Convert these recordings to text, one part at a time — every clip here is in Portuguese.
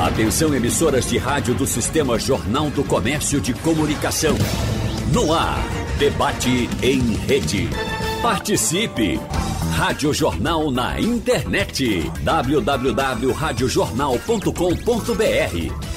Atenção, emissoras de rádio do Sistema Jornal do Comércio de Comunicação. No ar, debate em rede. Participe! Rádio Jornal na internet. www.radiojornal.com.br.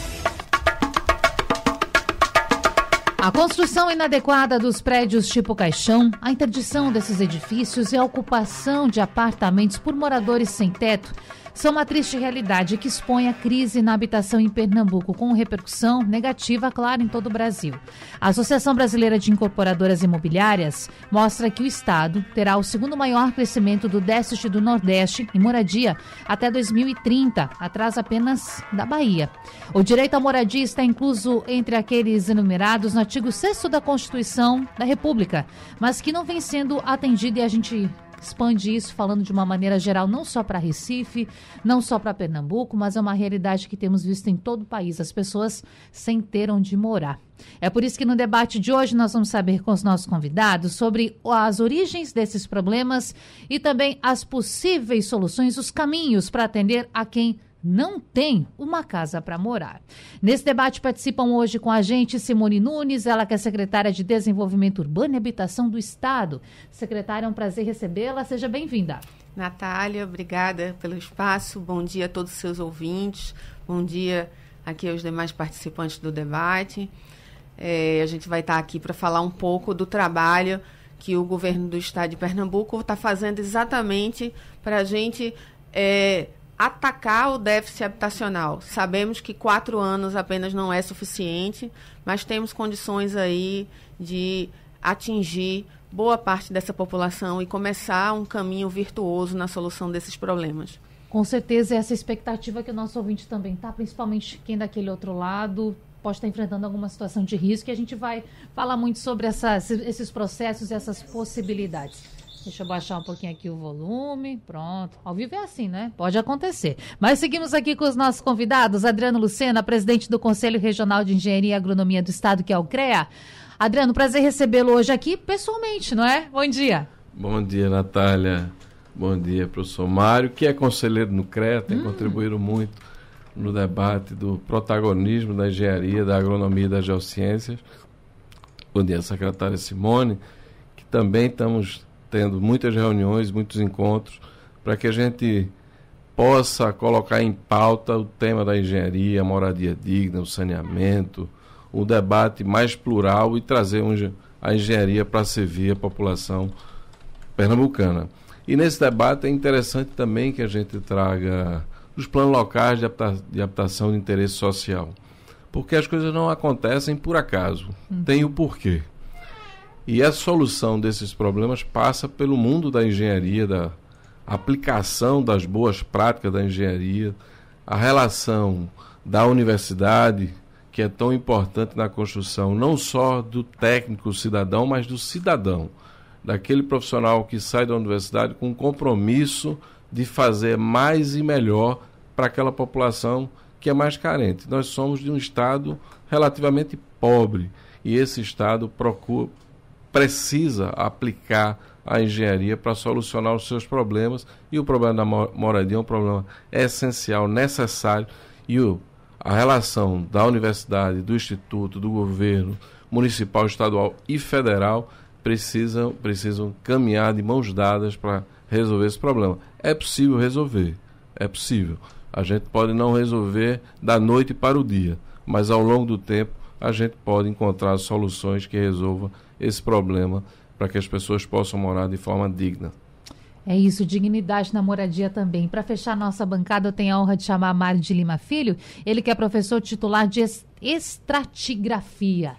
A construção inadequada dos prédios tipo caixão, a interdição desses edifícios e a ocupação de apartamentos por moradores sem teto são uma triste realidade que expõe a crise na habitação em Pernambuco, com repercussão negativa, claro, em todo o Brasil. A Associação Brasileira de Incorporadoras Imobiliárias mostra que o Estado terá o segundo maior crescimento do déficit do Nordeste em moradia até 2030, atrás apenas da Bahia. O direito à moradia está incluso entre aqueles enumerados no artigo 6º da Constituição da República, mas que não vem sendo atendido, e a gente expande isso falando de uma maneira geral, não só para Recife, não só para Pernambuco, mas é uma realidade que temos visto em todo o país, as pessoas sem ter onde morar. É por isso que no debate de hoje nós vamos saber com os nossos convidados sobre as origens desses problemas e também as possíveis soluções, os caminhos para atender a quem não tem uma casa para morar. Nesse debate participam hoje com a gente Simone Nunes, ela que é secretária de Desenvolvimento Urbano e Habitação do Estado. Secretária, é um prazer recebê-la, seja bem-vinda. Natália, obrigada pelo espaço, bom dia a todos os seus ouvintes, bom dia aqui aos demais participantes do debate. A gente vai estar aqui para falar um pouco do trabalho que o governo do Estado de Pernambuco está fazendo exatamente para a gente atacar o déficit habitacional. Sabemos que 4 anos apenas não é suficiente, mas temos condições aí de atingir boa parte dessa população e começar um caminho virtuoso na solução desses problemas. Com certeza, essa expectativa que o nosso ouvinte também está, principalmente quem daquele outro lado pode estar enfrentando alguma situação de risco, e a gente vai falar muito sobre esses processos e essas possibilidades. Deixa eu baixar um pouquinho aqui o volume. Pronto. Ao vivo é assim, né? Pode acontecer. Mas seguimos aqui com os nossos convidados. Adriano Lucena, presidente do Conselho Regional de Engenharia e Agronomia do Estado, que é o CREA. Adriano, prazer recebê-lo hoje aqui pessoalmente, não é? Bom dia. Bom dia, Natália. Bom dia, professor Mário, que é conselheiro no CREA, tem contribuído muito no debate do protagonismo da engenharia, da agronomia e das geociências. Bom dia, secretária Simone, que também estamos tendo muitas reuniões, muitos encontros, para que a gente possa colocar em pauta o tema da engenharia, a moradia digna, o saneamento, o debate mais plural e trazer a engenharia para servir a população pernambucana. E nesse debate é interessante também que a gente traga os planos locais de habitação de interesse social, porque as coisas não acontecem por acaso, tem o porquê. E a solução desses problemas passa pelo mundo da engenharia, da aplicação das boas práticas da engenharia, a relação da universidade, que é tão importante na construção, não só do técnico cidadão, mas do cidadão, daquele profissional que sai da universidade com um compromisso de fazer mais e melhor para aquela população que é mais carente. Nós somos de um estado relativamente pobre, e esse estado precisa aplicar a engenharia para solucionar os seus problemas, e o problema da moradia é um problema essencial, necessário, e a relação da universidade, do instituto, do governo municipal, estadual e federal precisam caminhar de mãos dadas para resolver esse problema. É possível resolver, é possível. A gente pode não resolver da noite para o dia, mas ao longo do tempo a gente pode encontrar soluções que resolvam esse problema para que as pessoas possam morar de forma digna. É isso, dignidade na moradia também. Para fechar nossa bancada, eu tenho a honra de chamar Mário de Lima Filho, ele que é professor titular de estratigrafia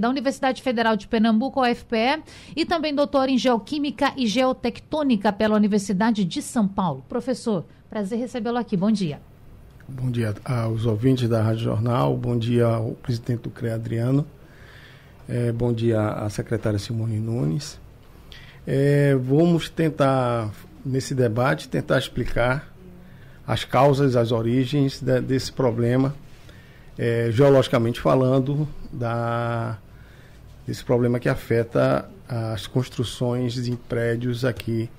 da Universidade Federal de Pernambuco, UFPE, e também doutor em Geoquímica e Geotectônica pela Universidade de São Paulo. Professor, prazer recebê-lo aqui. Bom dia. Bom dia aos ouvintes da Rádio Jornal, bom dia ao presidente do CREA, Adriano, bom dia à secretária Simone Nunes. Vamos tentar, nesse debate, explicar as causas, as origens desse problema, geologicamente falando, desse problema que afeta as construções em prédios aqui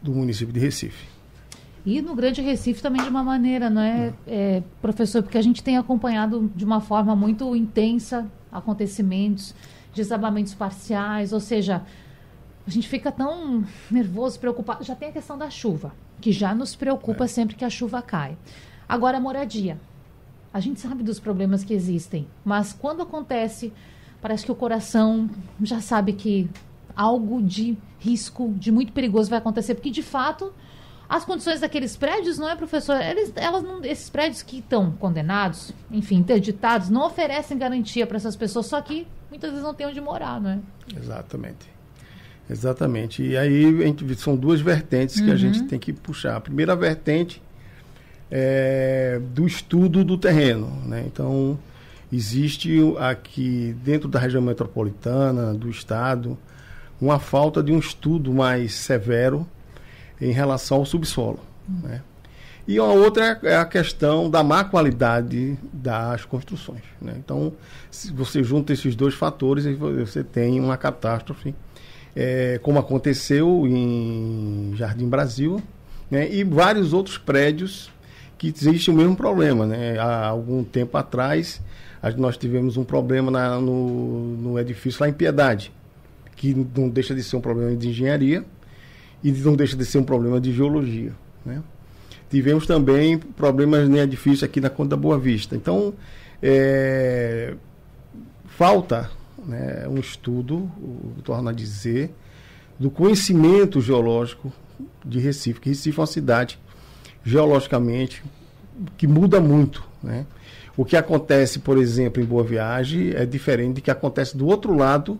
do município de Recife. E no Grande Recife também de uma maneira, não é, professor? Porque a gente tem acompanhado de uma forma muito intensa acontecimentos, desabamentos parciais, ou seja, a gente fica tão nervoso, preocupado. Já tem a questão da chuva, que já nos preocupa sempre que a chuva cai. Agora, a moradia. A gente sabe dos problemas que existem, mas quando acontece, parece que o coração já sabe que algo de risco, de muito perigoso vai acontecer, porque de fato as condições daqueles prédios, não é, professor? Esses prédios que estão condenados, enfim, interditados, não oferecem garantia para essas pessoas, só que muitas vezes não tem onde morar, não é? Exatamente. E aí são duas vertentes que a gente tem que puxar. A primeira vertente é do estudo do terreno, né? Então, existe aqui dentro da região metropolitana, do estado, uma falta de um estudo mais severo em relação ao subsolo, né? E a outra é a questão da má qualidade das construções, né? Então, se você junta esses dois fatores, você tem uma catástrofe, como aconteceu em Jardim Brasil, né? E vários outros prédios que existe o mesmo problema, né? Há algum tempo atrás, nós tivemos um problema no edifício lá em Piedade, que não deixa de ser um problema de engenharia e não deixa de ser um problema de geologia, né? Tivemos também problemas no edifício aqui na Conde da Boa Vista. Então, falta, né, um estudo, torno a dizer, do conhecimento geológico de Recife, que Recife é uma cidade geologicamente que muda muito, né? O que acontece, por exemplo, em Boa Viagem é diferente do que acontece do outro lado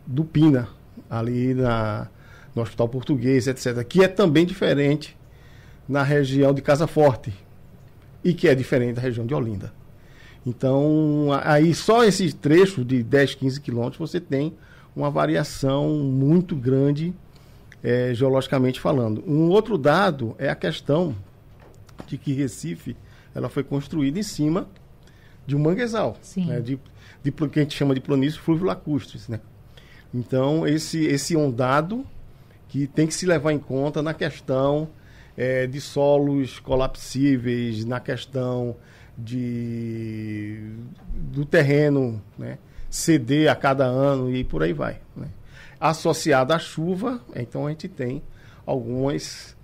do Pina, ali no Hospital Português, etc., que é também diferente na região de Casa Forte e que é diferente da região de Olinda. Então, aí só esse trecho de 10, 15 quilômetros você tem uma variação muito grande geologicamente falando. Um outro dado é a questão de que Recife ela foi construída em cima de um manguezal, né, de que a gente chama de planície fluvio-lacustres, né? Então, esse é um dado que tem que se levar em conta na questão de solos colapsíveis, na questão do terreno, né, ceder a cada ano e por aí vai, né? Associado à chuva, então a gente tem algumas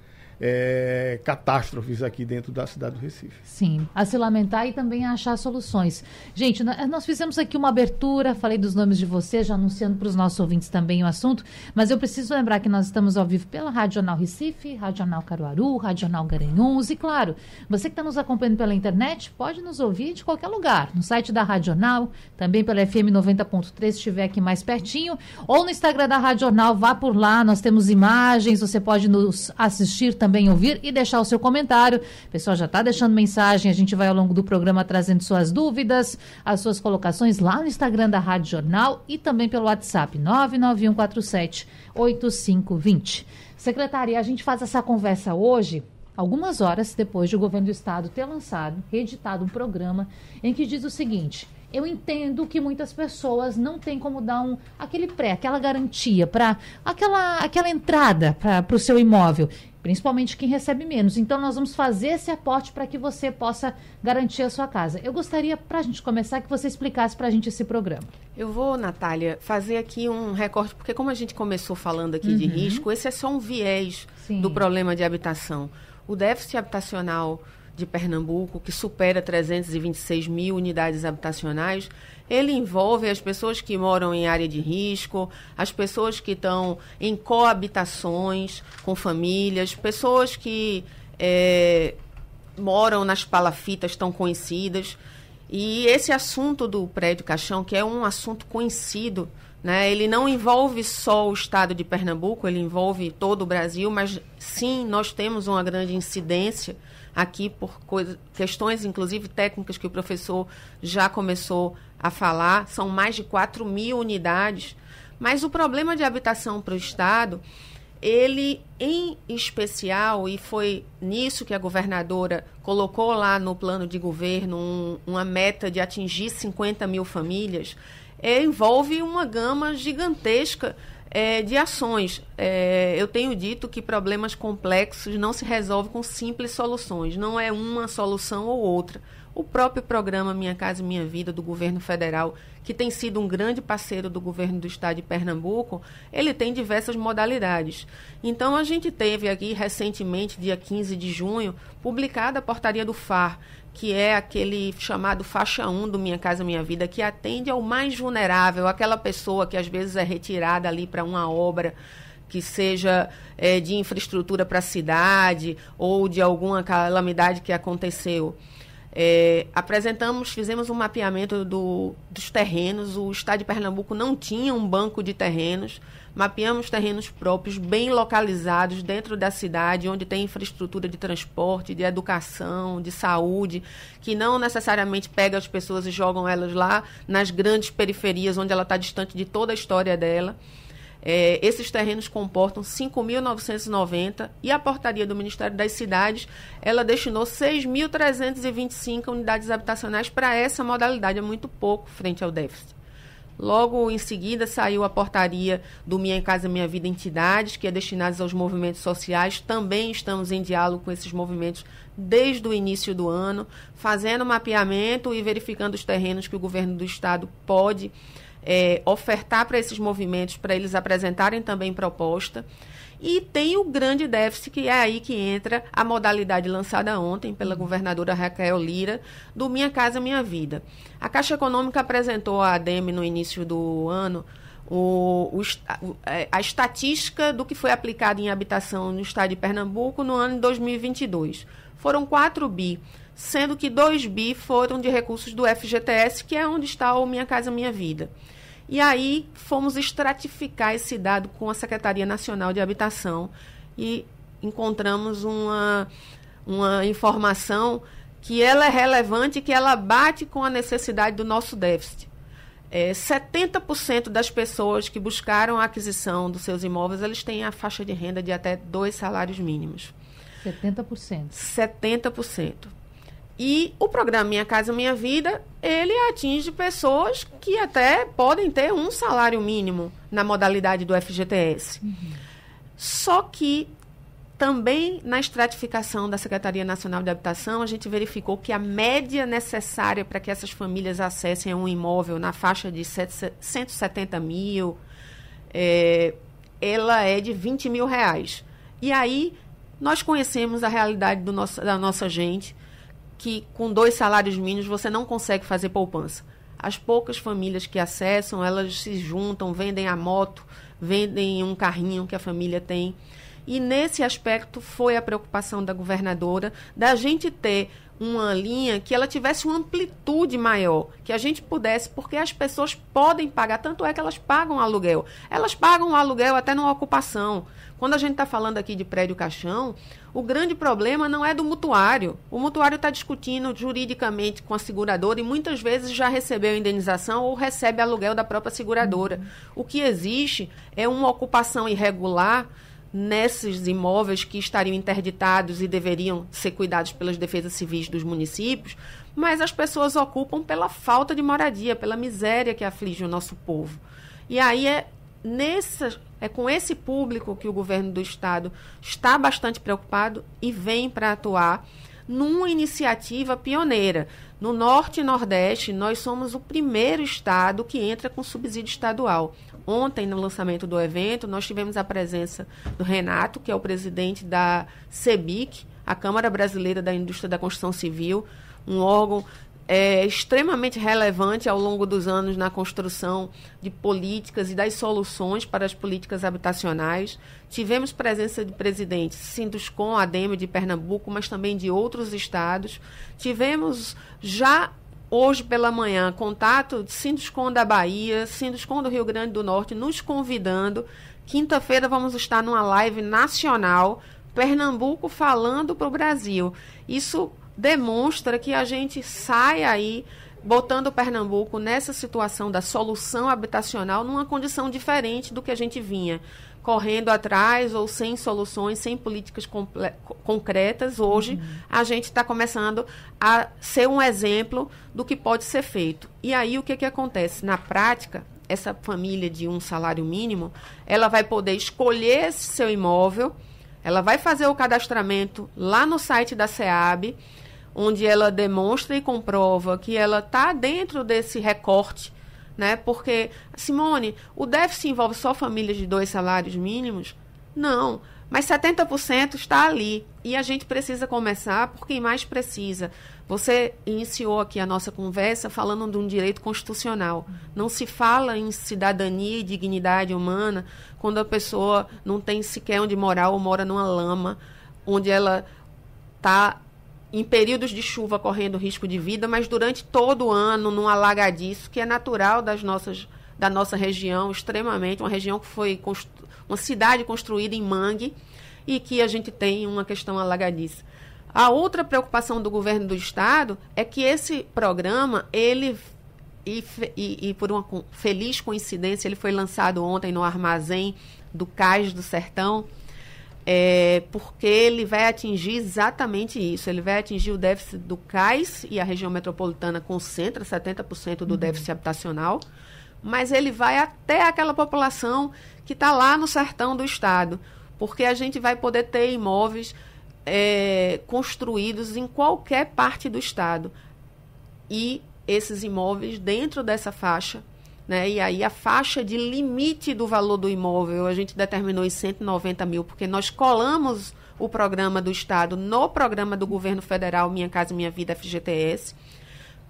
catástrofes aqui dentro da cidade do Recife. Sim, a se lamentar e também a achar soluções. Gente, nós fizemos aqui uma abertura, falei dos nomes de vocês, já anunciando para os nossos ouvintes também o assunto, mas eu preciso lembrar que nós estamos ao vivo pela Rádio Jornal Recife, Rádio Jornal Caruaru, Rádio Jornal Garanhuns e, claro, você que está nos acompanhando pela internet, pode nos ouvir de qualquer lugar, no site da Rádio Jornal, também pela FM 90.3, se estiver aqui mais pertinho, ou no Instagram da Rádio Jornal, vá por lá, nós temos imagens, você pode nos assistir também, ouvir e deixar o seu comentário. O pessoal já está deixando mensagem, a gente vai ao longo do programa trazendo suas dúvidas, as suas colocações lá no Instagram da Rádio Jornal e também pelo WhatsApp 991478520. Secretária, a gente faz essa conversa hoje, algumas horas depois de o governo do estado ter lançado, reeditado um programa em que diz o seguinte: eu entendo que muitas pessoas não têm como dar aquela garantia para aquela entrada para o seu imóvel, principalmente quem recebe menos. Então, nós vamos fazer esse aporte para que você possa garantir a sua casa. Eu gostaria, para a gente começar, que você explicasse para a gente esse programa. Eu vou, Natália, fazer aqui um recorte, porque como a gente começou falando aqui de risco, esse é só um viés do problema de habitação. O déficit habitacional de Pernambuco, que supera 326 mil unidades habitacionais, ele envolve as pessoas que moram em área de risco, as pessoas que estão em coabitações com famílias, pessoas que moram nas palafitas tão conhecidas. E esse assunto do prédio caixão, que é um assunto conhecido, né, ele não envolve só o estado de Pernambuco, ele envolve todo o Brasil, mas sim, nós temos uma grande incidência aqui por questões, inclusive técnicas, que o professor já começou a falar. São mais de 4 mil unidades. Mas o problema de habitação para o estado, ele em especial, e foi nisso que a governadora colocou lá no plano de governo uma meta de atingir 50 mil famílias, envolve uma gama gigantesca de ações. Eu tenho dito que problemas complexos não se resolvem com simples soluções, não é uma solução ou outra. O próprio programa Minha Casa Minha Vida, do governo federal, que tem sido um grande parceiro do governo do estado de Pernambuco, ele tem diversas modalidades. Então, a gente teve aqui, recentemente, dia 15 de junho, publicada a portaria do FAR, que é aquele chamado faixa 1 do Minha Casa Minha Vida, que atende ao mais vulnerável, aquela pessoa que às vezes é retirada ali para uma obra que seja de infraestrutura para a cidade ou de alguma calamidade que aconteceu. Fizemos um mapeamento dos terrenos. O estado de Pernambuco não tinha um banco de terrenos. Mapeamos terrenos próprios, bem localizados dentro da cidade, onde tem infraestrutura de transporte, de educação, de saúde, que não necessariamente pega as pessoas e jogam elas lá nas grandes periferias, onde ela está distante de toda a história dela. Esses terrenos comportam 5.990 e a portaria do Ministério das Cidades, ela destinou 6.325 unidades habitacionais para essa modalidade, é muito pouco frente ao déficit. Logo em seguida saiu a portaria do Minha Casa Minha Vida Entidades, que é destinada aos movimentos sociais. Também estamos em diálogo com esses movimentos desde o início do ano, fazendo mapeamento e verificando os terrenos que o governo do estado pode ofertar para esses movimentos, para eles apresentarem também proposta. E tem o grande déficit, que é aí que entra a modalidade lançada ontem pela governadora Raquel Lira, do Minha Casa Minha Vida. A Caixa Econômica apresentou à ADEME no início do ano a estatística do que foi aplicado em habitação no estado de Pernambuco no ano de 2022. Foram 4 bi, sendo que 2 bi foram de recursos do FGTS, que é onde está o Minha Casa Minha Vida. E aí fomos estratificar esse dado com a Secretaria Nacional de Habitação e encontramos uma informação que ela é relevante e que ela bate com a necessidade do nosso déficit. 70% das pessoas que buscaram a aquisição dos seus imóveis, eles têm a faixa de renda de até 2 salários mínimos. 70%. 70%. E o programa Minha Casa Minha Vida, ele atinge pessoas que até podem ter um salário mínimo na modalidade do FGTS. Só que também na estratificação da Secretaria Nacional de Habitação, a gente verificou que a média necessária para que essas famílias acessem a um imóvel na faixa de 170 mil, ela é de 20 mil reais. E aí nós conhecemos a realidade da nossa gente, que com 2 salários mínimos você não consegue fazer poupança. As poucas famílias que acessam, elas se juntam, vendem a moto, vendem um carrinho que a família tem. E nesse aspecto foi a preocupação da governadora, da gente ter uma linha que ela tivesse uma amplitude maior, que a gente pudesse, porque as pessoas podem pagar, tanto é que elas pagam aluguel. Elas pagam o aluguel até numa ocupação. Quando a gente está falando aqui de prédio caixão, o grande problema não é do mutuário. O mutuário está discutindo juridicamente com a seguradora e muitas vezes já recebeu indenização ou recebe aluguel da própria seguradora. O que existe é uma ocupação irregular nesses imóveis que estariam interditados e deveriam ser cuidados pelas defesas civis dos municípios, mas as pessoas ocupam pela falta de moradia, pela miséria que aflige o nosso povo. E aí é com esse público que o governo do estado está bastante preocupado e vem para atuar numa iniciativa pioneira. No Norte e Nordeste, nós somos o primeiro estado que entra com subsídio estadual. Ontem, no lançamento do evento, nós tivemos a presença do Renato, que é o presidente da CEBIC, a Câmara Brasileira da Indústria da Construção Civil, um órgão extremamente relevante ao longo dos anos na construção de políticas e das soluções para as políticas habitacionais. Tivemos presença de presidentes Sinduscom, ADEME de Pernambuco, mas também de outros estados. Tivemos já hoje pela manhã contato de Sinduscom da Bahia, Sinduscom do Rio Grande do Norte, nos convidando. Quinta-feira vamos estar numa live nacional, Pernambuco falando para o Brasil. Isso demonstra que a gente sai aí botando Pernambuco nessa situação da solução habitacional numa condição diferente do que a gente vinha, correndo atrás ou sem soluções, sem políticas concretas. Hoje a gente está começando a ser um exemplo do que pode ser feito. E aí o que acontece? Na prática, essa família de um salário mínimo, ela vai poder escolher esse seu imóvel, ela vai fazer o cadastramento lá no site da SEAB, onde ela demonstra e comprova que ela está dentro desse recorte, né? Porque, Simone, o déficit envolve só famílias de 2 salários mínimos? Não, mas 70% está ali. E a gente precisa começar por quem mais precisa. Você iniciou aqui a nossa conversa falando de um direito constitucional. Não se fala em cidadania e dignidade humana quando a pessoa não tem sequer onde morar ou mora numa lama, onde ela está em períodos de chuva correndo risco de vida, mas durante todo o ano num alagadiço, que é natural da nossa região, extremamente, uma região que foi uma cidade construída em mangue e que a gente tem uma questão alagadiça. A outra preocupação do governo do estado é que esse programa, por uma feliz coincidência, ele foi lançado ontem no armazém do Cais do Sertão, porque ele vai atingir exatamente isso. Ele vai atingir o déficit do Cais, e a região metropolitana concentra 70% do déficit habitacional, mas ele vai até aquela população que está lá no sertão do estado, porque a gente vai poder ter imóveis construídos em qualquer parte do estado. E esses imóveis dentro dessa faixa, né? E aí a faixa de limite do valor do imóvel, a gente determinou em 190 mil, porque nós colamos o programa do estado no programa do governo federal Minha Casa Minha Vida, FGTS,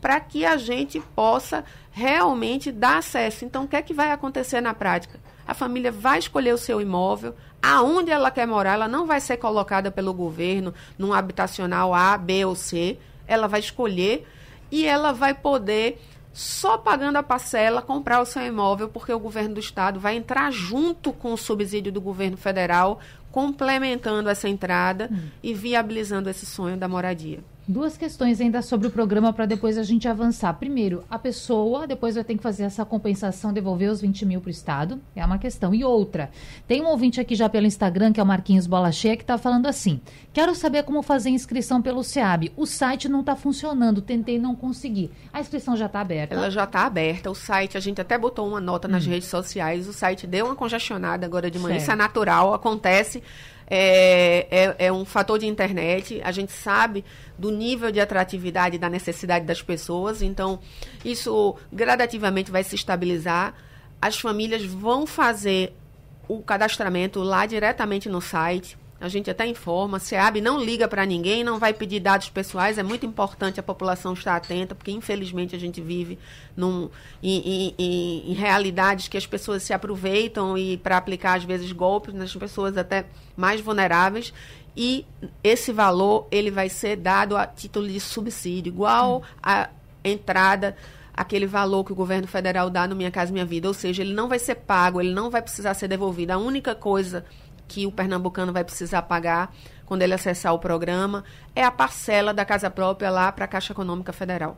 para que a gente possa realmente dar acesso. Então, o que é que vai acontecer na prática? A família vai escolher o seu imóvel, aonde ela quer morar, ela não vai ser colocada pelo governo num habitacional A, B ou C, ela vai escolher e ela vai poder, só pagando a parcela, comprar o seu imóvel, porque o governo do estado vai entrar junto com o subsídio do governo federal, complementando essa entrada e viabilizando esse sonho da moradia. 2 questões ainda sobre o programa para depois a gente avançar. Primeiro, a pessoa depois vai ter que fazer essa compensação, devolver os 20 mil para o estado, é uma questão. E outra, tem um ouvinte aqui já pelo Instagram, que é o Marquinhos Bola Cheia, que está falando assim: quero saber como fazer inscrição pelo SEAB. O site não está funcionando, tentei não conseguir. A inscrição já está aberta? Ela já está aberta. O site, a gente até botou uma nota nas redes sociais, o site deu uma congestionada agora de manhã, certo. Isso é natural, acontece. É um fator de internet, a gente sabe do nível de atratividade e da necessidade das pessoas, então isso gradativamente vai se estabilizar. As famílias vão fazer o cadastramento lá diretamente no site, a gente até informa, a SEAB não liga para ninguém, não vai pedir dados pessoais, é muito importante a população estar atenta, porque infelizmente a gente vive em realidades que as pessoas se aproveitam e para aplicar às vezes golpes nas pessoas até mais vulneráveis, e esse valor ele vai ser dado a título de subsídio, igual a entrada, aquele valor que o governo federal dá no Minha Casa Minha Vida, ou seja, ele não vai ser pago, ele não vai precisar ser devolvido. A única coisa que o pernambucano vai precisar pagar quando ele acessar o programa é a parcela da casa própria lá para a Caixa Econômica Federal.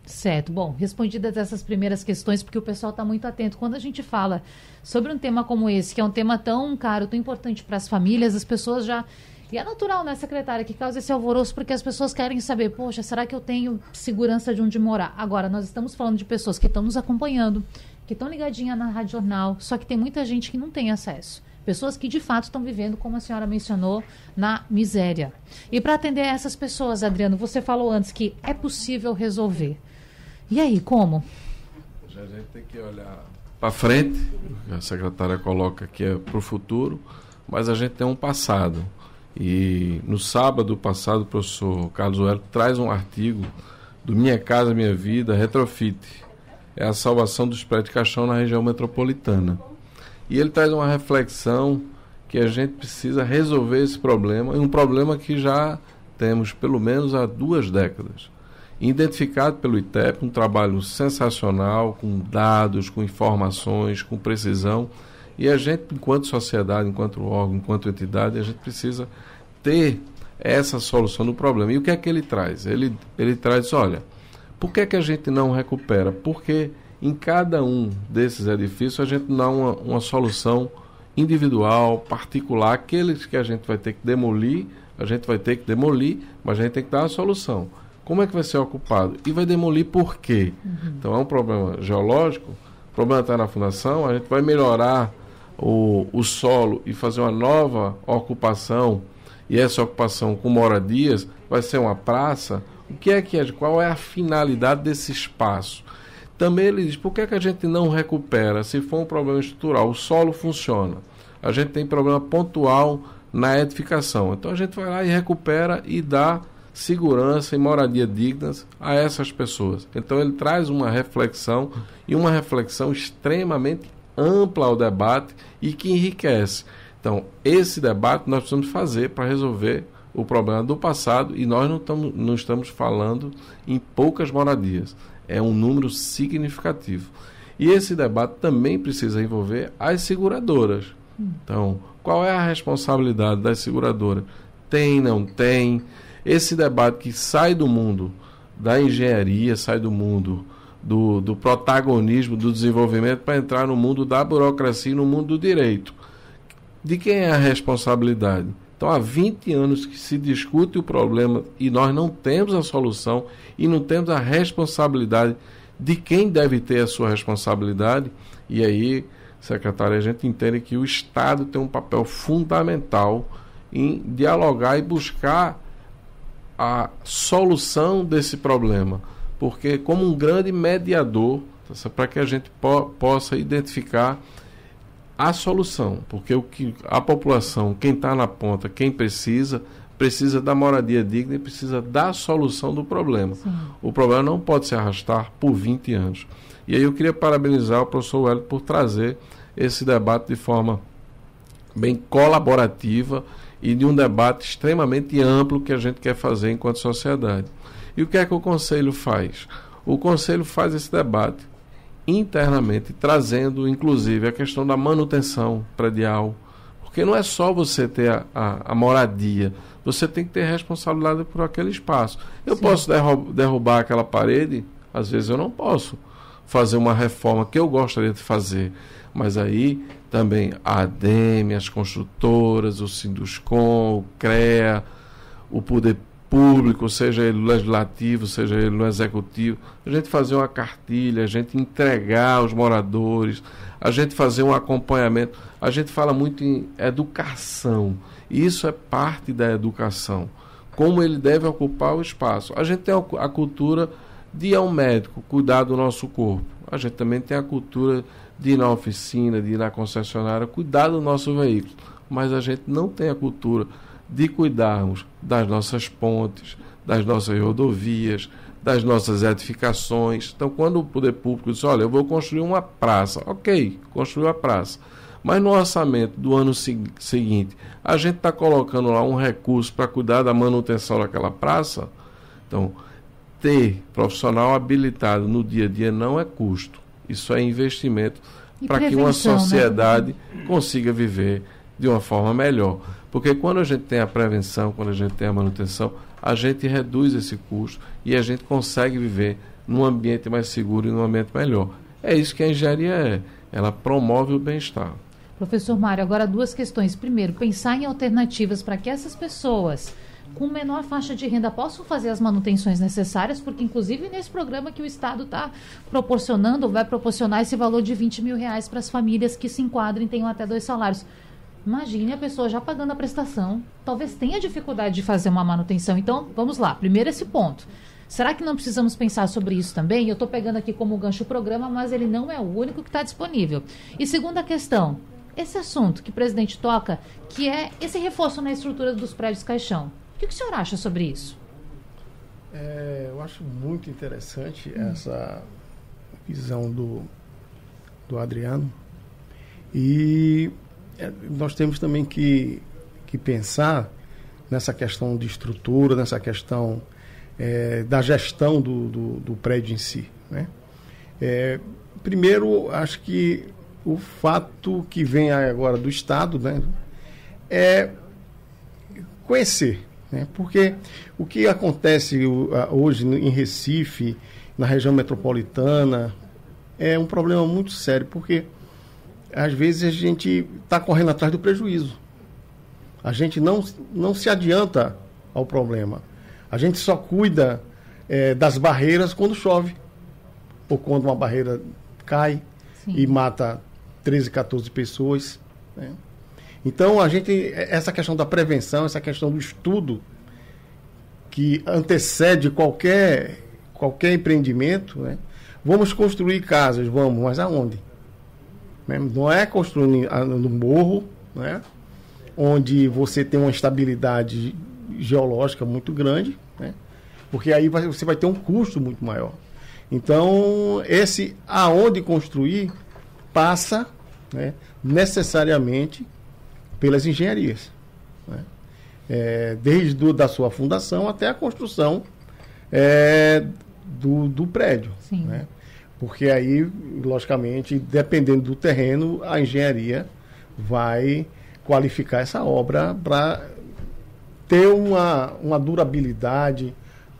Certo. Bom, respondidas essas primeiras questões, porque o pessoal está muito atento. Quando a gente fala sobre um tema como esse, que é um tema tão caro, tão importante para as famílias, as pessoas já... E é natural, né, secretária, que causa esse alvoroço, porque as pessoas querem saber, poxa, será que eu tenho segurança de onde morar? Agora, nós estamos falando de pessoas que estão nos acompanhando, que estão ligadinhas na Rádio Jornal, só que tem muita gente que não tem acesso. Pessoas que, de fato, estão vivendo, como a senhora mencionou, na miséria. E para atender essas pessoas, Adriano, você falou antes que é possível resolver. E aí, como? A gente tem que olhar para frente, a secretária coloca que é para o futuro, mas a gente tem um passado. E no sábado passado, o professor Carlos Oelo traz um artigo do Minha Casa Minha Vida, Retrofit. É a salvação dos prédios de caixão na região metropolitana. E ele traz uma reflexão que a gente precisa resolver esse problema, e um problema que já temos pelo menos há 2 décadas. Identificado pelo ITEP, um trabalho sensacional, com dados, com informações, com precisão. E a gente, enquanto sociedade, enquanto órgão, enquanto entidade, a gente precisa ter essa solução do problema. E o que é que ele traz? Ele traz, olha, por que é que a gente não recupera? Porque em cada um desses edifícios a gente dá uma solução individual, particular. Aqueles que a gente vai ter que demolir, a gente vai ter que demolir, mas a gente tem que dar uma solução. Como é que vai ser ocupado? E vai demolir por quê? Então é um problema geológico, o problema está na fundação, a gente vai melhorar o solo e fazer uma nova ocupação, e essa ocupação com moradias vai ser uma praça. Qual é a finalidade desse espaço? Também ele diz, por que a gente não recupera? Se for um problema estrutural, o solo funciona, a gente tem problema pontual na edificação, então a gente vai lá e recupera e dá segurança e moradia dignas a essas pessoas. Então ele traz uma reflexão, e uma reflexão extremamente ampla ao debate e que enriquece. Então esse debate nós precisamos fazer para resolver o problema do passado, e nós não estamos falando em poucas moradias, é um número significativo. E esse debate também precisa envolver as seguradoras. Então, qual é a responsabilidade das seguradoras? Tem, não tem? Esse debate que sai do mundo da engenharia, sai do mundo do protagonismo, do desenvolvimento, para entrar no mundo da burocracia e no mundo do direito. De quem é a responsabilidade? Então, há 20 anos que se discute o problema e nós não temos a solução e não temos a responsabilidade de quem deve ter a sua responsabilidade. E aí, secretário, a gente entende que o Estado tem um papel fundamental em dialogar e buscar a solução desse problema, porque como um grande mediador, para que a gente possa identificar a solução, porque a população, quem está na ponta, quem precisa da moradia digna e precisa da solução do problema. Sim. O problema não pode se arrastar por 20 anos. E aí eu queria parabenizar o professor Wellington por trazer esse debate de forma bem colaborativa e de um debate extremamente amplo que a gente quer fazer enquanto sociedade. E o que é que o Conselho faz? O Conselho faz esse debate internamente, trazendo inclusive a questão da manutenção predial, porque não é só você ter a moradia, você tem que ter responsabilidade por aquele espaço. Eu Sim. posso derrubar aquela parede, às vezes eu não posso fazer uma reforma que eu gostaria de fazer, mas aí também a ADEME, as construtoras, o Sinduscom, o CREA, o poder público, seja ele legislativo, seja ele no executivo, a gente fazer uma cartilha, a gente entregar aos moradores, a gente fazer um acompanhamento. A gente fala muito em educação, e isso é parte da educação, como ele deve ocupar o espaço. A gente tem a cultura de ir ao médico, cuidar do nosso corpo. A gente também tem a cultura de ir na oficina, de ir na concessionária, cuidar do nosso veículo. Mas a gente não tem a cultura de cuidarmos das nossas pontes, das nossas rodovias, das nossas edificações. Então, quando o poder público diz, olha, eu vou construir uma praça, ok, construiu a praça, mas no orçamento do ano seguinte, a gente está colocando lá um recurso para cuidar da manutenção daquela praça. Então, ter profissional habilitado no dia a dia não é custo, isso é investimento para que uma sociedade consiga viver de uma forma melhor. Porque quando a gente tem a prevenção, quando a gente tem a manutenção, a gente reduz esse custo e a gente consegue viver num ambiente mais seguro e num ambiente melhor. É isso que a engenharia é. Ela promove o bem-estar. Professor Mário, agora duas questões. Primeiro, pensar em alternativas para que essas pessoas com menor faixa de renda possam fazer as manutenções necessárias, porque inclusive nesse programa que o Estado está proporcionando, vai proporcionar esse valor de R$20 mil para as famílias que se enquadrem e tenham até 2 salários. Imagine a pessoa já pagando a prestação, talvez tenha dificuldade de fazer uma manutenção. Então, vamos lá. Primeiro esse ponto. Será que não precisamos pensar sobre isso também? Eu estou pegando aqui como gancho o programa, mas ele não é o único que está disponível. E segunda questão, esse assunto que o presidente toca, que é esse reforço na estrutura dos prédios caixão. O que o senhor acha sobre isso? Eu acho muito interessante essa visão do Adriano. E nós temos também que pensar nessa questão de estrutura, nessa questão da gestão do prédio em si, né? Primeiro, acho que o fato que vem agora do Estado, né, é conhecer, né? Porque o que acontece hoje em Recife, na região metropolitana, é um problema muito sério, porque às vezes a gente está correndo atrás do prejuízo. A gente não se adianta ao problema. A gente só cuida das barreiras quando chove, ou quando uma barreira cai. Sim. E mata 13, 14 pessoas, né? Então, essa questão da prevenção, essa questão do estudo que antecede qualquer empreendimento, né? Vamos construir casas, vamos, mas aonde? Né? Não é construir no morro, né? Onde você tem uma estabilidade geológica muito grande, né? Porque aí você vai ter um custo muito maior. Então, esse aonde construir passa, né, necessariamente pelas engenharias, né? Desde da sua fundação até a construção do prédio. Sim. Né? Porque aí, logicamente, dependendo do terreno, a engenharia vai qualificar essa obra para ter uma durabilidade,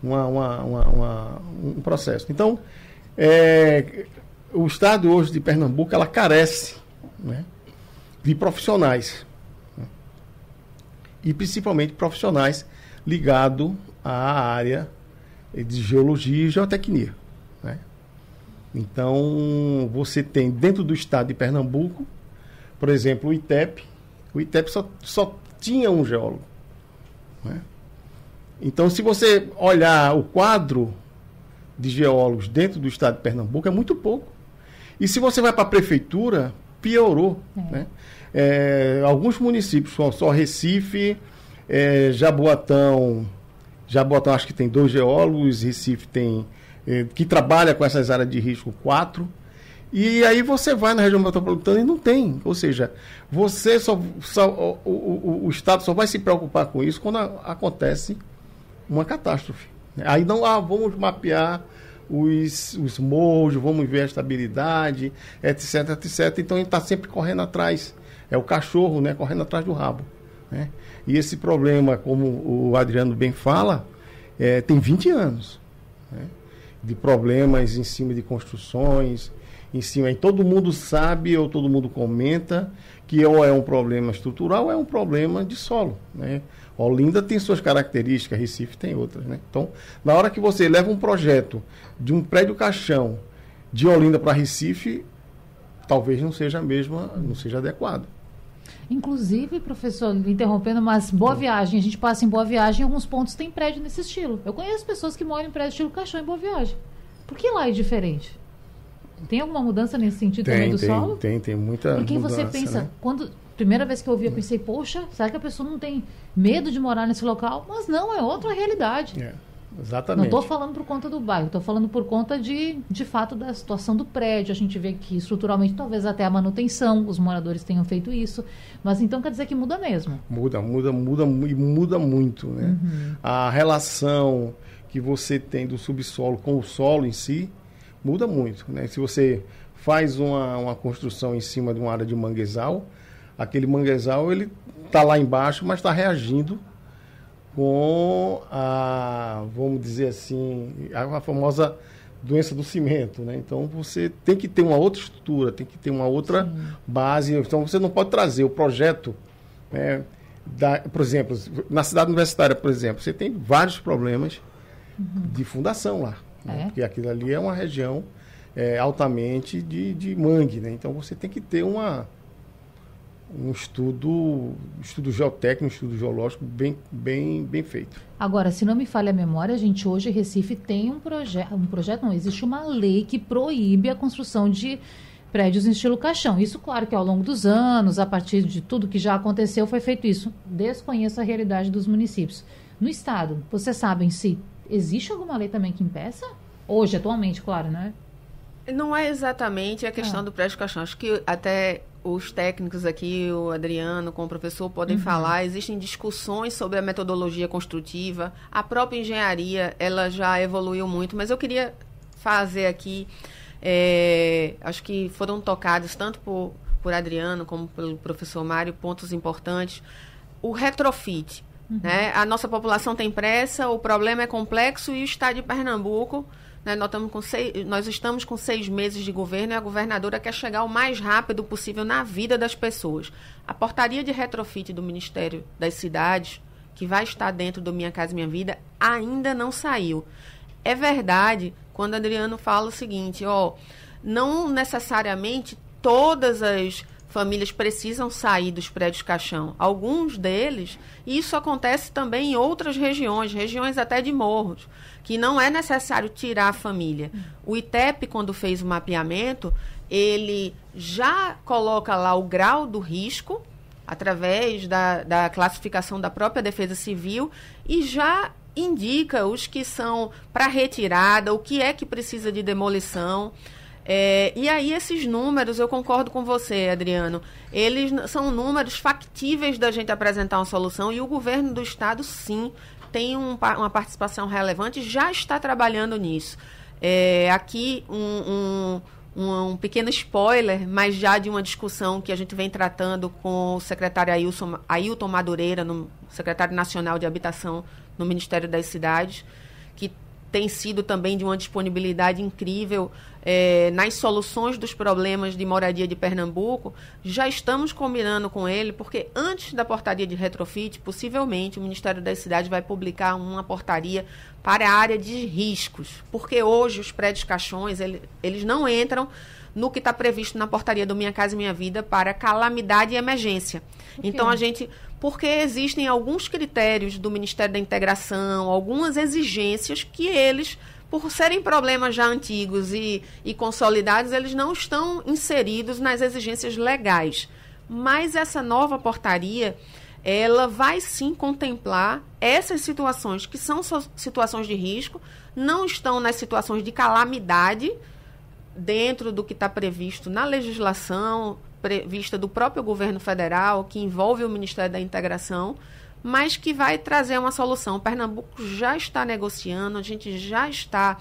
um processo. Então, o estado hoje de Pernambuco, ela carece, né, de profissionais, né, e principalmente profissionais ligados à área de geologia e geotecnia, né? Então, você tem dentro do estado de Pernambuco, por exemplo, o ITEP só tinha um geólogo, né? Então, se você olhar o quadro de geólogos dentro do estado de Pernambuco, é muito pouco. E se você vai para a prefeitura, piorou, né? Alguns municípios, só Recife, Jaboatão acho que tem 2 geólogos, Recife tem, que trabalha com essas áreas de risco, 4. E aí você vai na região metropolitana e não tem. Ou seja, você o Estado só vai se preocupar com isso quando acontece uma catástrofe. Aí não, vamos mapear os morros, vamos ver a estabilidade, etc, etc. Então a gente está sempre correndo atrás. É o cachorro, né, correndo atrás do rabo, né? E esse problema, como o Adriano bem fala, tem 20 anos, né, de problemas em cima de construções, e todo mundo sabe ou todo mundo comenta que ou é um problema estrutural ou é um problema de solo, né? Olinda tem suas características, Recife tem outras, né? Então, na hora que você leva um projeto de um prédio caixão de Olinda para Recife, talvez não seja adequado. Inclusive, professor, interrompendo, mas Boa Viagem, a gente passa em Boa Viagem, em alguns pontos tem prédio nesse estilo. Eu conheço pessoas que moram em prédio estilo caixão em Boa Viagem. Por que lá é diferente? Tem alguma mudança nesse sentido também do solo? Tem muita Porque mudança, você pensa, né? Primeira vez que eu ouvi, eu pensei, poxa, será que a pessoa não tem medo de morar nesse local? Mas não, é outra realidade. Exatamente. Não estou falando por conta do bairro, estou falando por conta de fato da situação do prédio. A gente vê que estruturalmente, talvez até a manutenção, os moradores tenham feito isso. Mas então quer dizer que muda mesmo. Muda muito, né? Uhum. A relação que você tem do subsolo com o solo em si muda muito, né? Se você faz uma construção em cima de uma área de manguezal, aquele manguezal ele está lá embaixo, mas está reagindo com vamos dizer assim, a famosa doença do cimento, né? Então você tem que ter uma outra estrutura, tem que ter uma outra base. Então você não pode trazer o projeto, né, por exemplo, na cidade universitária, por exemplo, você tem vários problemas de fundação lá, né? Porque aquilo ali é uma região altamente de mangue, né? Então você tem que ter um estudo geotécnico, um estudo geológico bem feito. Agora, se não me falha a memória, a gente hoje em Recife tem um projeto, não, existe uma lei que proíbe a construção de prédios em estilo caixão. Isso, claro, que ao longo dos anos, a partir de tudo que já aconteceu, foi feito isso. Desconheço a realidade dos municípios. No estado, vocês sabem se existe alguma lei também que impeça? Hoje, atualmente, claro, né? Não é exatamente a questão do prédio caixão. Acho que até os técnicos aqui, o Adriano com o professor, podem falar. Existem discussões sobre a metodologia construtiva. A própria engenharia, ela já evoluiu muito. Mas eu queria fazer aqui, acho que foram tocados tanto por Adriano como pelo professor Mário, pontos importantes. O retrofit. Né? A nossa população tem pressa, o problema é complexo e o estado de Pernambuco... Né, nós estamos com 6 meses de governo e a governadora quer chegar o mais rápido possível na vida das pessoas. A portaria de retrofit do Ministério das Cidades, que vai estar dentro do Minha Casa Minha Vida, ainda não saiu. É verdade quando Adriano fala o seguinte, não necessariamente todas as famílias precisam sair dos prédios caixão. Alguns deles, e isso acontece também em outras regiões até de morros, que não é necessário tirar a família. O ITEP, quando fez o mapeamento, ele já coloca lá o grau do risco, através da classificação da própria Defesa Civil, e já indica os que são para retirada, o que é que precisa de demolição. E aí esses números, eu concordo com você, Adriano, eles são números factíveis da gente apresentar uma solução, e o governo do estado, sim, tem uma participação relevante, já está trabalhando nisso. Aqui um pequeno spoiler, mas já de uma discussão que a gente vem tratando com o secretário Ailton Madureira, secretário nacional de Habitação no Ministério das Cidades, que tem sido também de uma disponibilidade incrível nas soluções dos problemas de moradia de Pernambuco. Já estamos combinando com ele, porque antes da portaria de retrofit, possivelmente o Ministério das Cidades vai publicar uma portaria para a área de riscos, porque hoje os prédios caixões, eles não entram no que está previsto na portaria do Minha Casa Minha Vida para calamidade e emergência. Então, porque existem alguns critérios do Ministério da Integração, algumas exigências que eles, por serem problemas já antigos e consolidados, eles não estão inseridos nas exigências legais. Mas essa nova portaria, ela vai sim contemplar essas situações que são situações de risco, não estão nas situações de calamidade, dentro do que está previsto na legislação prevista do próprio governo federal, que envolve o Ministério da Integração, mas que vai trazer uma solução. Pernambuco já está negociando, a gente já está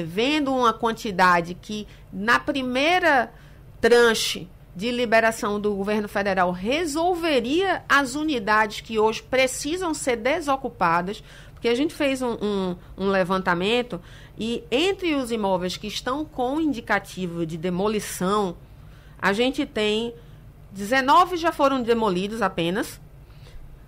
vendo uma quantidade que, na primeira tranche de liberação do governo federal, resolveria as unidades que hoje precisam ser desocupadas, porque a gente fez um levantamento, e entre os imóveis que estão com indicativo de demolição, a gente tem 19 já foram demolidos apenas,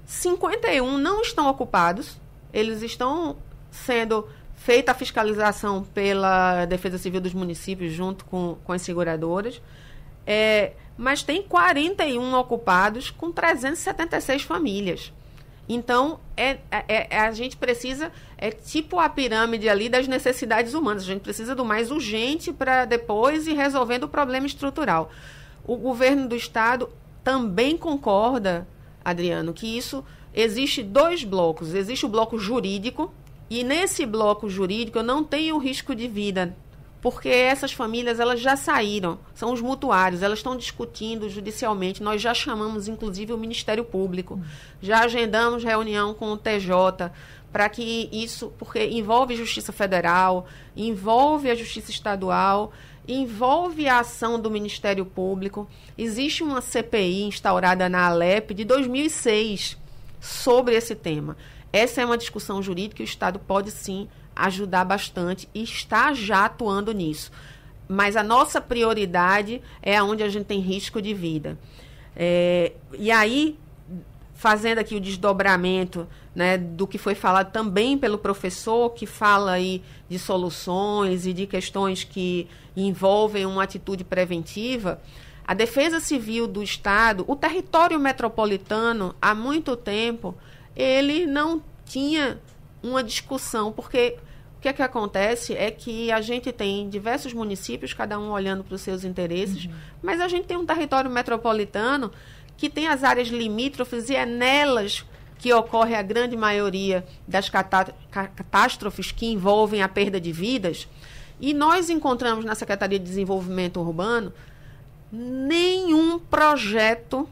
51 não estão ocupados, eles estão sendo feita a fiscalização pela Defesa Civil dos municípios junto com as seguradoras, mas tem 41 ocupados com 376 famílias. Então, a gente precisa, tipo a pirâmide ali das necessidades humanas, a gente precisa do mais urgente para depois ir resolvendo o problema estrutural. O governo do estado também concorda, Adriano, que isso existe dois blocos. Existe o bloco jurídico, e nesse bloco jurídico eu não tenho risco de vida, porque essas famílias, elas já saíram, são os mutuários, elas estão discutindo judicialmente, nós já chamamos inclusive o Ministério Público, já agendamos reunião com o TJ, para que isso, porque envolve Justiça Federal, envolve a Justiça Estadual, envolve a ação do Ministério Público. Existe uma CPI instaurada na Alep de 2006 sobre esse tema. Essa é uma discussão jurídica e o Estado pode sim ajudar bastante e está já atuando nisso. Mas a nossa prioridade é onde a gente tem risco de vida. E aí, fazendo aqui o desdobramento, né, do que foi falado também pelo professor, que fala aí de soluções e de questões que envolvem uma atitude preventiva, a Defesa Civil do Estado, o território metropolitano, há muito tempo, ele não tinha uma discussão, porque o que é que acontece é que a gente tem diversos municípios, cada um olhando para os seus interesses, mas a gente tem um território metropolitano que tem as áreas limítrofes e é nelas que ocorre a grande maioria das catástrofes que envolvem a perda de vidas. E nós encontramos na Secretaria de Desenvolvimento Urbano nenhum projeto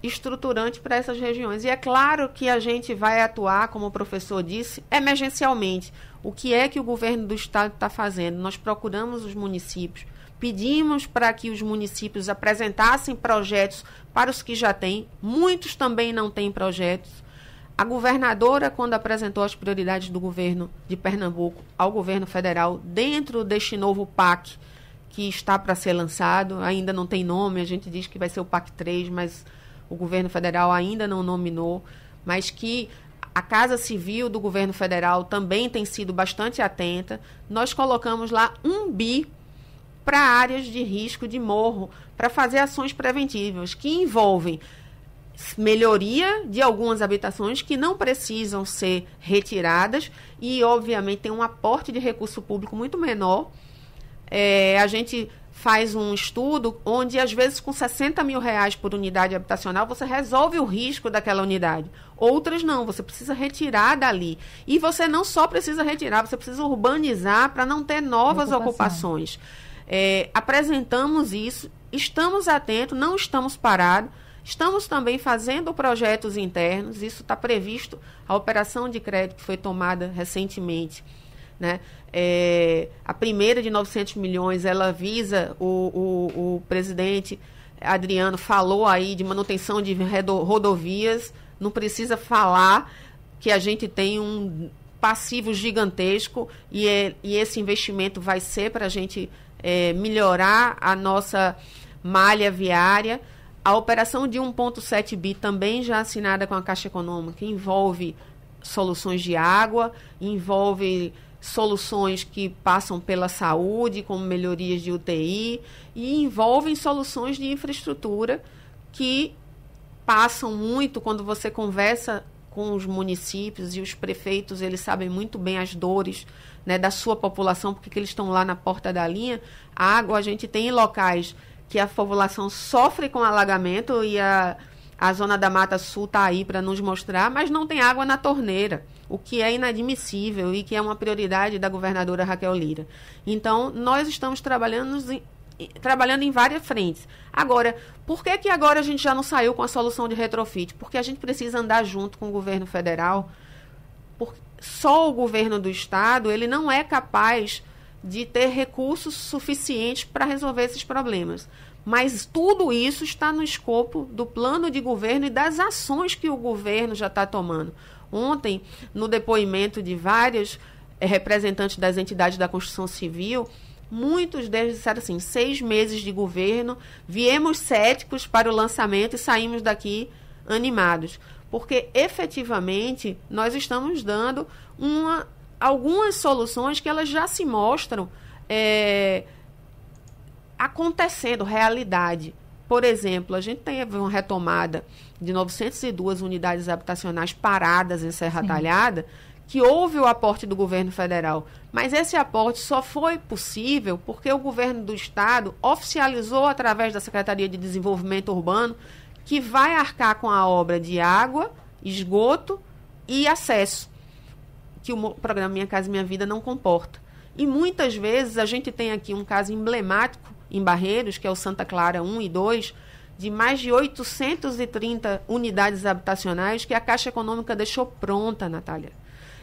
estruturante para essas regiões. E é claro que a gente vai atuar, como o professor disse, emergencialmente. O que é que o governo do estado está fazendo? Nós procuramos os municípios, pedimos para que os municípios apresentassem projetos para os que já têm. Muitos também não têm projetos. A governadora, quando apresentou as prioridades do governo de Pernambuco ao governo federal, dentro deste novo PAC, que está para ser lançado, ainda não tem nome, a gente diz que vai ser o PAC 3, mas o governo federal ainda não nominou, mas que a Casa Civil do governo federal também tem sido bastante atenta. Nós colocamos lá 1 bi para áreas de risco de morro, para fazer ações preventivas que envolvem melhoria de algumas habitações que não precisam ser retiradas e, obviamente, tem um aporte de recurso público muito menor. A gente faz um estudo onde, às vezes, com R$60 mil por unidade habitacional, você resolve o risco daquela unidade. Outras não, você precisa retirar dali. E você não só precisa retirar, você precisa urbanizar para não ter novas ocupações. Apresentamos isso, estamos atentos, não estamos parados. Estamos também fazendo projetos internos, isso está previsto, a operação de crédito que foi tomada recentemente, né? A primeira de 900 milhões, ela visa, o presidente Adriano falou aí de manutenção de rodovias, não precisa falar que a gente tem um passivo gigantesco e esse investimento vai ser para a gente melhorar a nossa malha viária. A operação de 1,7 bi também já assinada com a Caixa Econômica envolve soluções de água, envolve soluções que passam pela saúde, como melhorias de UTI, e envolvem soluções de infraestrutura que passam muito quando você conversa com os municípios e os prefeitos, eles sabem muito bem as dores, né, da sua população, porque eles estão lá na porta da linha. A água, a gente tem locais que a população sofre com alagamento e a Zona da Mata Sul está aí para nos mostrar, mas não tem água na torneira, o que é inadmissível e que é uma prioridade da governadora Raquel Lira. Então, nós estamos trabalhando em várias frentes. Agora, por que agora a gente já não saiu com a solução de retrofit? Porque a gente precisa andar junto com o governo federal. Só o governo do estado, ele não é capaz de ter recursos suficientes para resolver esses problemas. Mas tudo isso está no escopo do plano de governo e das ações que o governo já está tomando. Ontem, no depoimento de vários representantes das entidades da construção civil, muitos deles disseram assim: 6 meses de governo, viemos céticos para o lançamento e saímos daqui animados. Porque, efetivamente, nós estamos dando algumas soluções que elas já se mostram acontecendo, realidade. Por exemplo, a gente teve uma retomada de 902 unidades habitacionais paradas em Serra Talhada, que houve o aporte do governo federal. Mas esse aporte só foi possível porque o governo do estado oficializou, através da Secretaria de Desenvolvimento Urbano, que vai arcar com a obra de água, esgoto e acesso, que o programa Minha Casa Minha Vida não comporta. E muitas vezes a gente tem aqui um caso emblemático em Barreiros, que é o Santa Clara 1 e 2, de mais de 830 unidades habitacionais que a Caixa Econômica deixou pronta, Natália.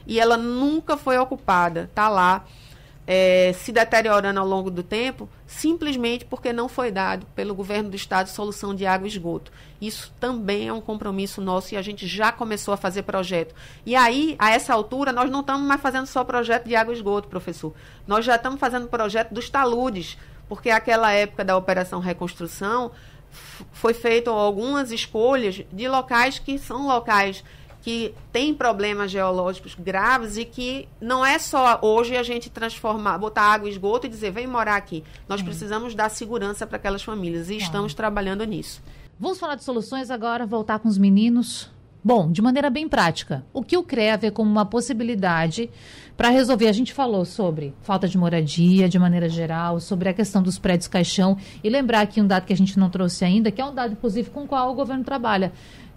E ela nunca foi ocupada, está lá, se deteriorando ao longo do tempo, simplesmente porque não foi dado pelo governo do estado solução de água e esgoto. Isso também é um compromisso nosso e a gente já começou a fazer projeto. E aí, a essa altura, nós não estamos mais fazendo só projeto de água e esgoto, professor. Nós já estamos fazendo projeto dos taludes, porque aquela época da Operação Reconstrução foi feito algumas escolhas de locais que são locais que têm problemas geológicos graves e que não é só hoje a gente transformar, botar água e esgoto e dizer, vem morar aqui. Nós precisamos dar segurança para aquelas famílias e estamos trabalhando nisso. Vamos falar de soluções agora, voltar com os meninos. Bom, de maneira bem prática, o que o CREA vê como uma possibilidade para resolver? A gente falou sobre falta de moradia, de maneira geral, sobre a questão dos prédios caixão, e lembrar aqui um dado que a gente não trouxe ainda, que é um dado, inclusive, com o qual o governo trabalha.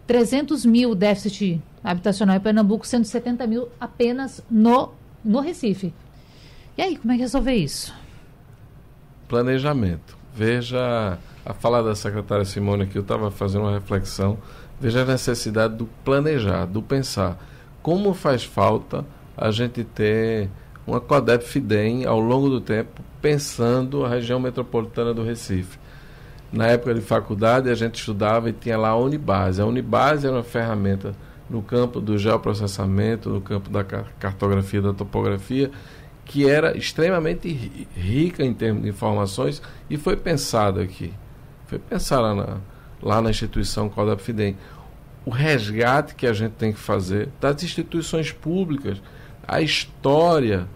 300 mil déficit habitacional em Pernambuco, 170 mil apenas no Recife. E aí, como é que resolver isso? Planejamento. Veja, a fala da secretária Simone aqui, eu estava fazendo uma reflexão. Veja a necessidade do planejar, do pensar. Como faz falta a gente ter uma CODEP-FIDEM ao longo do tempo, pensando a região metropolitana do Recife. Na época de faculdade, a gente estudava e tinha lá a Unibase. A Unibase era uma ferramenta no campo do geoprocessamento, no campo da cartografia, da topografia, que era extremamente rica em termos de informações e foi pensada aqui. Foi pensada lá na instituição CODEP-FIDEM. O resgate que a gente tem que fazer das instituições públicas, a história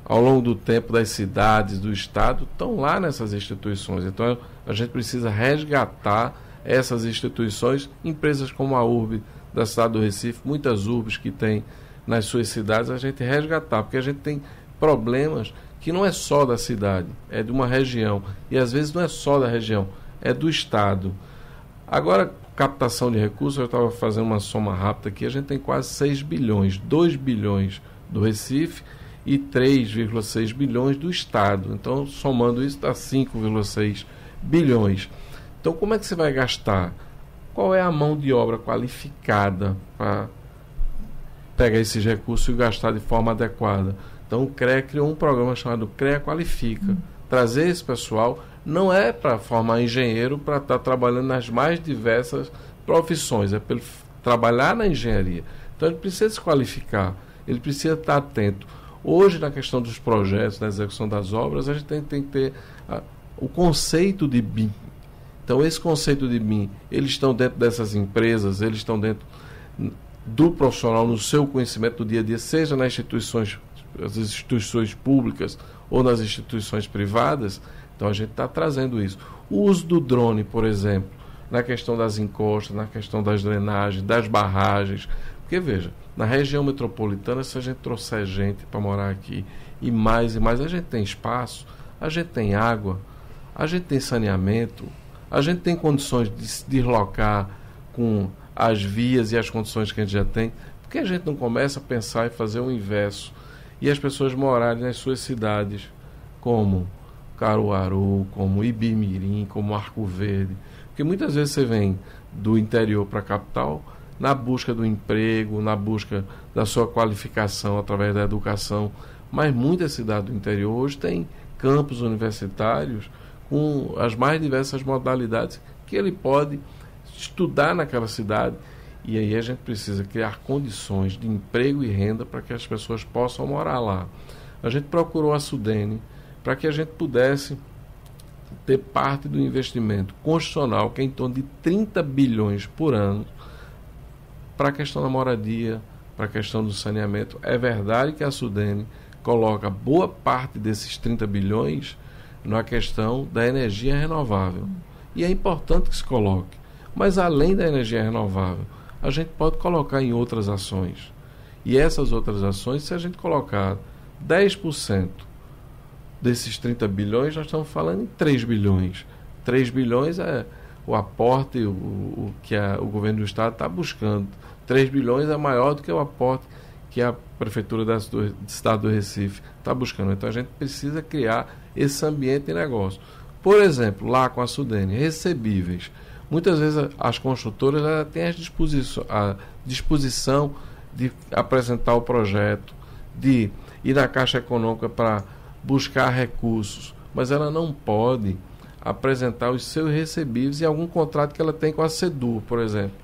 ao longo do tempo das cidades, do estado, estão lá nessas instituições. Então a gente precisa resgatar essas instituições, empresas como a URB da cidade do Recife, muitas URBs que tem nas suas cidades, a gente resgatar, porque a gente tem problemas que não é só da cidade, é de uma região, e às vezes não é só da região, é do estado. Agora, captação de recursos, eu estava fazendo uma soma rápida aqui, a gente tem quase 6 bilhões, 2 bilhões do Recife e 3,6 bilhões do estado. Então, somando isso, dá 5,6 bilhões. Então, como é que você vai gastar? Qual é a mão de obra qualificada para pegar esses recursos e gastar de forma adequada? Então, o CREA criou um programa chamado CREA Qualifica. Trazer esse pessoal não é para formar engenheiro para estar trabalhando nas mais diversas profissões, é para ele trabalhar na engenharia. Então, ele precisa se qualificar, ele precisa estar atento. Hoje, na questão dos projetos, na execução das obras, a gente tem que ter o conceito de BIM. Então, esse conceito de BIM, eles estão dentro dessas empresas, eles estão dentro do profissional, no seu conhecimento do dia a dia, seja nas as instituições públicas ou nas instituições privadas. Então, a gente está trazendo isso. O uso do drone, por exemplo, na questão das encostas, na questão das drenagens, das barragens. Porque, veja, na região metropolitana, se a gente trouxer gente para morar aqui e mais, a gente tem espaço, a gente tem água, a gente tem saneamento, a gente tem condições de se deslocar com as vias e as condições que a gente já tem. Por que a gente não começa a pensar e fazer o inverso? E as pessoas morarem nas suas cidades, como Caruaru, como Ibimirim, como Arco Verde? Porque muitas vezes você vem do interior para a capital na busca do emprego, na busca da sua qualificação através da educação. Mas muitas cidades do interior hoje têm campos universitários com as mais diversas modalidades que ele pode estudar naquela cidade. E aí a gente precisa criar condições de emprego e renda para que as pessoas possam morar lá. A gente procurou a Sudene para que a gente pudesse ter parte do investimento constitucional, que é em torno de 30 bilhões por ano, para a questão da moradia, para a questão do saneamento. É verdade que a Sudene coloca boa parte desses 30 bilhões na questão da energia renovável. E é importante que se coloque. Mas além da energia renovável, a gente pode colocar em outras ações. E essas outras ações, se a gente colocar 10% desses 30 bilhões, nós estamos falando em 3 bilhões. 3 bilhões é o aporte o que o governo do estado está buscando. 3 bilhões é maior do que o aporte que a prefeitura do estado do Recife está buscando. Então a gente precisa criar esse ambiente de negócio. Por exemplo, lá com a Sudene, recebíveis. Muitas vezes as construtoras têm a disposição de apresentar o projeto, de ir na Caixa Econômica para buscar recursos, mas ela não pode apresentar os seus recebíveis em algum contrato que ela tem com a SEDUR, por exemplo.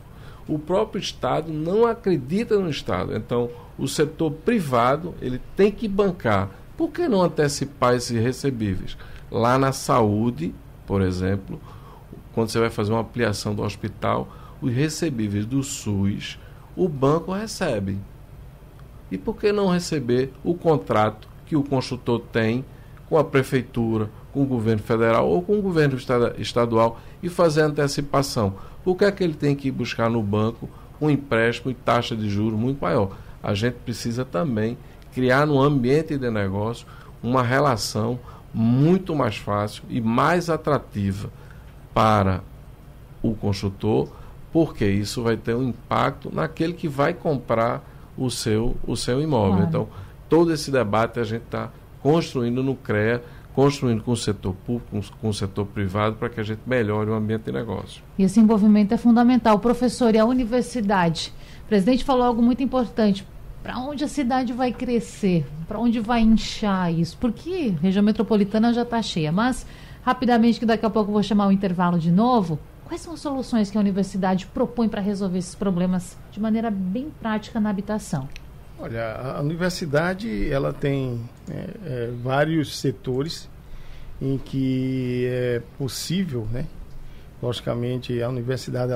O próprio Estado não acredita no Estado, então o setor privado ele tem que bancar. Por que não antecipar esses recebíveis? Lá na saúde, por exemplo, quando você vai fazer uma ampliação do hospital, os recebíveis do SUS, o banco recebe. E por que não receber o contrato que o construtor tem com a prefeitura, com o governo federal ou com o governo estadual e fazer a antecipação? Por que é que ele tem que ir buscar no banco um empréstimo e taxa de juros muito maior? A gente precisa também criar no ambiente de negócio uma relação muito mais fácil e mais atrativa para o construtor, porque isso vai ter um impacto naquele que vai comprar o seu imóvel. Claro. Então, todo esse debate a gente está construindo no CREA, construindo com o setor público, com o setor privado, para que a gente melhore o ambiente de negócio. E esse envolvimento é fundamental. Professor, e a universidade? O presidente falou algo muito importante. Para onde a cidade vai crescer? Para onde vai inchar isso? Porque a região metropolitana já está cheia. Mas, rapidamente, que daqui a pouco eu vou chamar o intervalo de novo, quais são as soluções que a universidade propõe para resolver esses problemas de maneira bem prática na habitação? Olha, a universidade ela tem vários setores em que é possível, né? Logicamente, a universidade,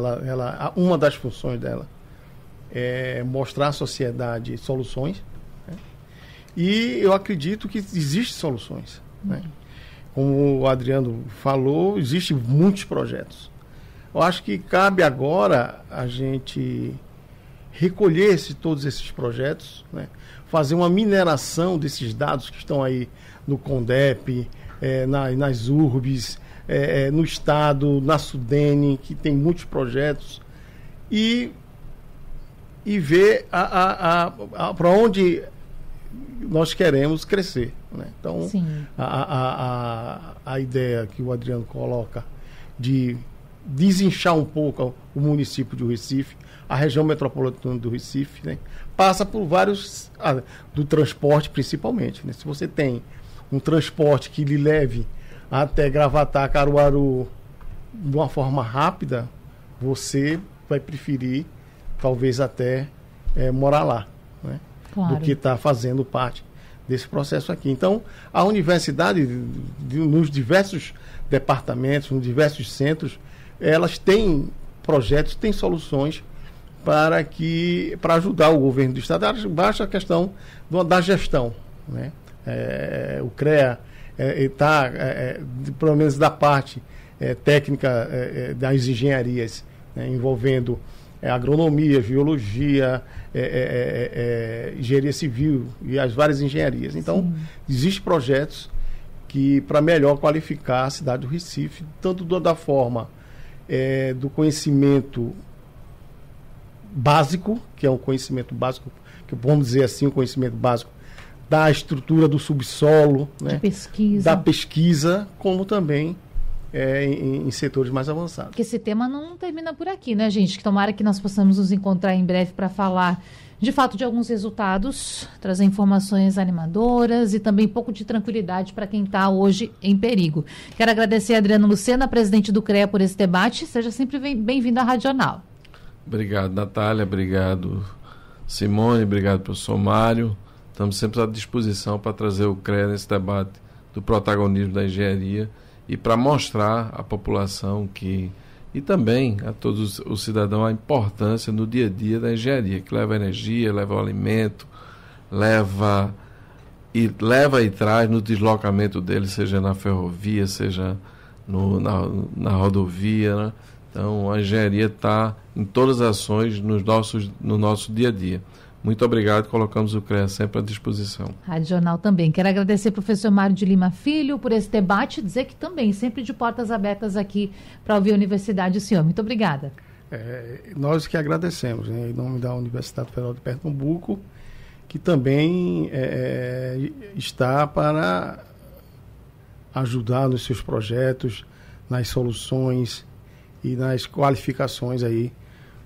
uma das funções dela é mostrar à sociedade soluções, né? E eu acredito que existem soluções, né? Como o Adriano falou, existem muitos projetos. Eu acho que cabe agora a gente recolher todos esses projetos, né? Fazer uma mineração desses dados que estão aí no CONDEP, nas URBs, no Estado, na Sudene, que tem muitos projetos, e ver para onde nós queremos crescer, né? Então, a ideia que o Adriano coloca de desinchar um pouco o município de Recife, a região metropolitana do Recife, né, passa por vários, do transporte principalmente, né? Se você tem um transporte que lhe leve até Gravatá, Caruaru de uma forma rápida, você vai preferir talvez até morar lá, né? Claro. Do que está fazendo parte desse processo aqui. Então, a universidade, nos diversos departamentos, nos diversos centros, elas têm projetos, têm soluções para ajudar o governo do Estado. Baixa a questão da gestão, né? O CREA está, pelo menos da parte técnica das engenharias, né, envolvendo agronomia, biologia, engenharia civil e as várias engenharias. Então, existem projetos que para melhor qualificar a cidade do Recife, tanto da forma do conhecimento básico, que é um conhecimento básico, que vamos dizer assim, um conhecimento básico da estrutura do subsolo, né, da pesquisa, como também em setores mais avançados. Porque esse tema não termina por aqui, né, gente? Que tomara que nós possamos nos encontrar em breve para falar, de fato, de alguns resultados, trazer informações animadoras e também um pouco de tranquilidade para quem está hoje em perigo. Quero agradecer a Adriano Lucena, presidente do CREA, por esse debate. Seja sempre bem-vindo à Rádio Jornal. Obrigado, Natália. Obrigado, Simone. Obrigado, professor Mário. Estamos sempre à disposição para trazer o CREA nesse debate do protagonismo da engenharia e para mostrar à população e também a todos os cidadãos a importância no dia a dia da engenharia, que leva energia, leva o alimento, leva e traz no deslocamento dele, seja na ferrovia, seja na rodovia, né? Então a engenharia está em todas as ações no nosso dia a dia. Muito obrigado, colocamos o CREA sempre à disposição. Rádio Jornal também. Quero agradecer ao professor Mário de Lima Filho por esse debate, dizer que também, sempre de portas abertas aqui para ouvir a Universidade, o senhor. Muito obrigada. Nós que agradecemos, né, em nome da Universidade Federal de Pernambuco, que também está para ajudar nos seus projetos, nas soluções e nas qualificações aí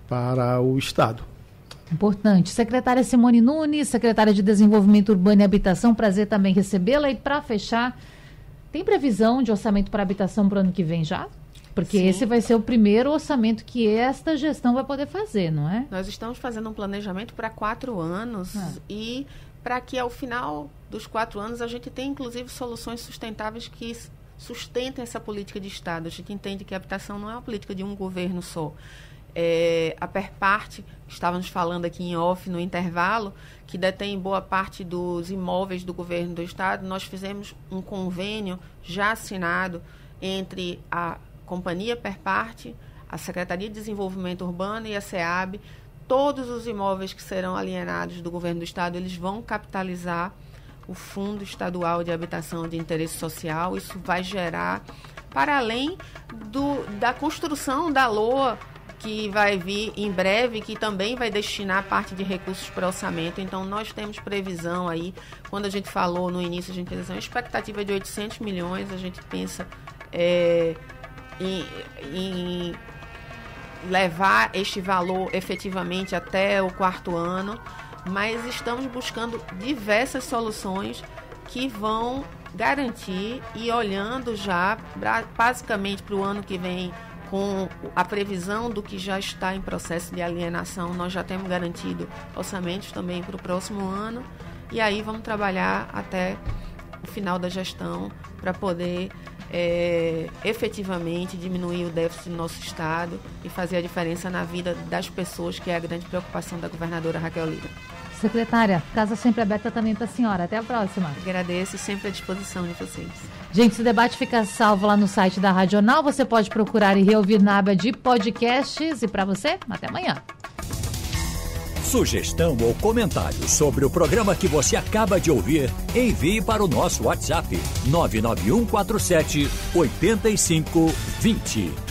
para o Estado. Importante. Secretária Simone Nunes, secretária de Desenvolvimento Urbano e Habitação, prazer também recebê-la. E para fechar, tem previsão de orçamento para habitação para o ano que vem já? Porque esse vai ser o primeiro orçamento que esta gestão vai poder fazer, não é? Nós estamos fazendo um planejamento para 4 anos e para que ao final dos 4 anos a gente tenha inclusive soluções sustentáveis que sustentem essa política de Estado. A gente entende que a habitação não é uma política de um governo só. A Perparte, estávamos falando aqui em off no intervalo, que detém boa parte dos imóveis do governo do Estado. Nós fizemos um convênio já assinado entre a Companhia Perparte, a Secretaria de Desenvolvimento Urbano e a SEAB. Todos os imóveis que serão alienados do governo do Estado, eles vão capitalizar o Fundo Estadual de Habitação de Interesse Social. Isso vai gerar, para além da construção da LOA, que vai vir em breve, que também vai destinar parte de recursos para orçamento. Então, nós temos previsão aí, quando a gente falou no início, a gente fez uma expectativa de 800 milhões, a gente pensa em levar este valor efetivamente até o 4º ano, mas estamos buscando diversas soluções que vão garantir e olhando já basicamente para o ano que vem, com a previsão do que já está em processo de alienação, nós já temos garantido orçamentos também para o próximo ano, e aí vamos trabalhar até o final da gestão para poder efetivamente diminuir o déficit do nosso Estado e fazer a diferença na vida das pessoas, que é a grande preocupação da governadora Raquel Lira. Secretária, casa sempre aberta também para a senhora. Até a próxima. Agradeço, sempre à disposição de vocês. Gente, esse debate fica salvo lá no site da Rádio Jornal. Você pode procurar e reouvir na aba de podcasts. E para você, até amanhã. Sugestão ou comentário sobre o programa que você acaba de ouvir, envie para o nosso WhatsApp 99147 8520.